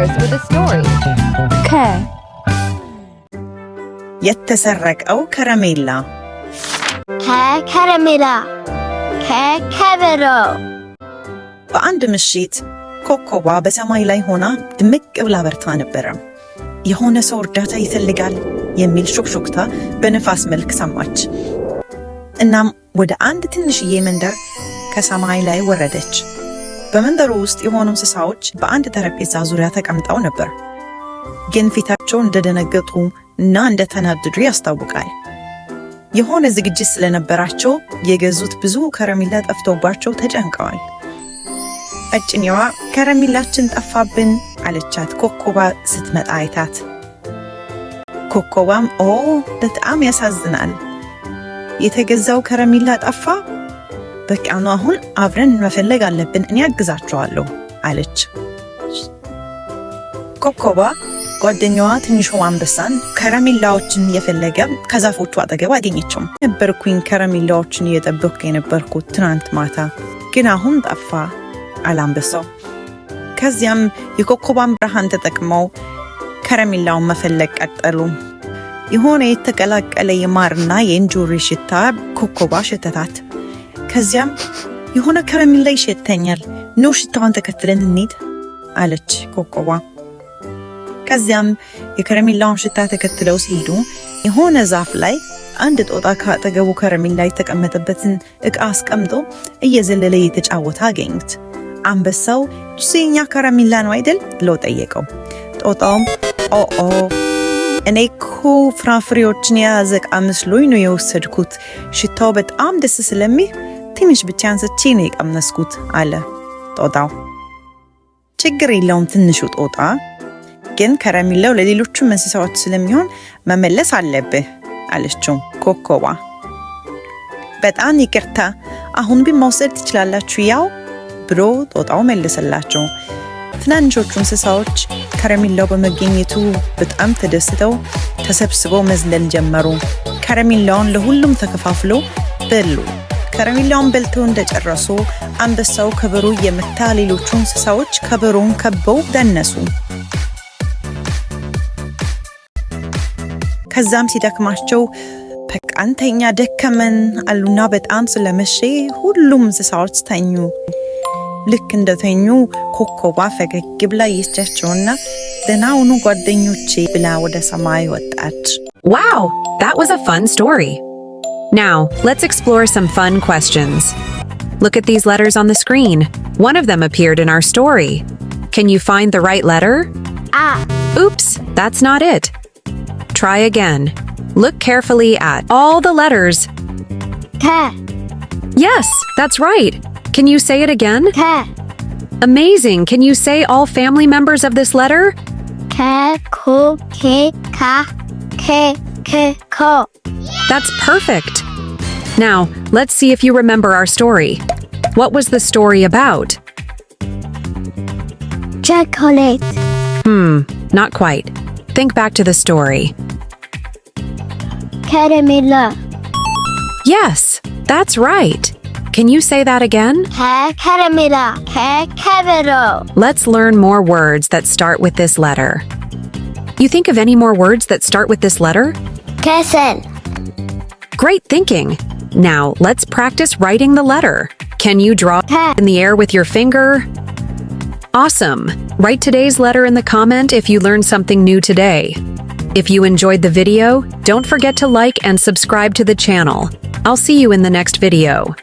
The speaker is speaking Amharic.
letters with a story. K. የተሰረቀው ከረሜላ ከረሜላ ከበሮ በአንድ ምሽት ኮከቧ በሰማይ ላይ ሆና ድምቅ ብላ በርታ ነበረ። የሆነ ሰው እርዳታ ይፈልጋል የሚል ሹክሹክታ በነፋስ መልክ ሰማች። እናም ወደ አንድ ትንሽዬ መንደር ከሰማይ ላይ ወረደች። በመንደሩ ውስጥ የሆኑ እንስሳዎች በአንድ ጠረጴዛ ዙሪያ ተቀምጠው ነበር፣ ግን ፊታቸው እንደደነገጡ እና እንደተናደዱ ያስታውቃል። የሆነ ዝግጅት ስለነበራቸው የገዙት ብዙ ከረሜላ ጠፍቶባቸው ተጨንቀዋል። እጭኔዋ ከረሜላችን ጠፋብን አለቻት ኮከቧ ስትመጣ አይታት። ኮከቧም በጣም ያሳዝናል፣ የተገዛው ከረሜላ ጠፋ፣ በቃ ነው አሁን አብረን መፈለግ አለብን፣ እኔ አግዛቸዋለሁ አለች። ኮከቧ ጓደኛዋ ትንሹ አንበሳን ከረሜላዎችን የፈለገ ከዛፎቹ አጠገብ አገኘችው። ነበርኩኝ ከረሜላዎችን እየጠበቅኩ የነበርኩት ትናንት ማታ፣ ግን አሁን ጠፋ አለ አንበሳው። ከዚያም የኮከቧን ብርሃን ተጠቅመው ከረሜላውን መፈለግ ቀጠሉ። የሆነ የተቀላቀለ የማርና የእንጆሪ ሽታ ኮከቧ ሸተታት። ከዚያም የሆነ ከረሜላ ይሸተኛል፣ ነው ሽታዋን ተከትለን እንሂድ አለች ኮከቧ። ከዚያም የከረሜላውን ሽታ ተከትለው ሲሄዱ የሆነ ዛፍ ላይ አንድ ጦጣ ከአጠገቡ ከረሜላ የተቀመጠበትን ዕቃ አስቀምጦ እየዘለለ እየተጫወተ አገኙት። አንበሳው እሱ የኛ ከረሜላ ነው አይደል ብሎ ጠየቀው። ጦጣውም እኔ እኮ ፍራፍሬዎችን የያዘ ዕቃ መስሎኝ ነው የወሰድኩት፣ ሽታው በጣም ደስ ስለሚል ትንሽ ብቻ አንስቼ ነው የቀመስኩት አለ ጦጣው። ችግር የለውም ትንሹ ጦጣ፣ ግን ከረሜላው ለሌሎቹም እንስሳዎች ስለሚሆን መመለስ አለብህ አለችው ኮከቧ። በጣም ይቅርታ፣ አሁን ግን መውሰድ ትችላላችሁ ያው ብሎ ጦጣው መለሰላቸው። ትናንሾቹ እንስሳዎች ከረሜላው በመገኘቱ በጣም ተደስተው ተሰብስበው መዝለል ጀመሩ። ከረሜላውን ለሁሉም ተከፋፍለው በሉ። ከረሜላውን በልተው እንደጨረሱ አንበሳው ከበሮ እየመታ ሌሎቹ እንስሳዎች ከበሮውን ከበው ደነሱ። ከዛም ሲደክማቸው በቃ እንተኛ ደከመን አሉና በጣም ስለመሸ ሁሉም እንስሳዎች ተኙ። ልክ እንደተኙ ኮከቧ ፈገግ ብላ ይስቻቸውና ደህና ሁኑ ጓደኞቼ ብላ ወደ ሰማይ ወጣች። Wow, that was a fun story. Now, let's explore some fun questions. Look at these letters on the screen. One of them appeared in our story. Can you find the right letter? Oops, that's not it. Try again. Look carefully at all the letters. Yes, that's right. Can you say it again? Amazing. Can you say all family members of this letter? Ko. That's perfect. Now, let's see if you remember our story. What was the story about? Chocolate. Not quite. Think back to the story. Caramella. Yes, that's right. Can you say that again? Caramella. Cabero. Let's learn more words that start with this letter. You think of any more words that start with this letter? Kesen. Great thinking. Now, let's practice writing the letter. Can you draw in the air with your finger? Awesome. Write today's letter in the comment if you learned something new today. If you enjoyed the video, don't forget to like and subscribe to the channel. I'll see you in the next video.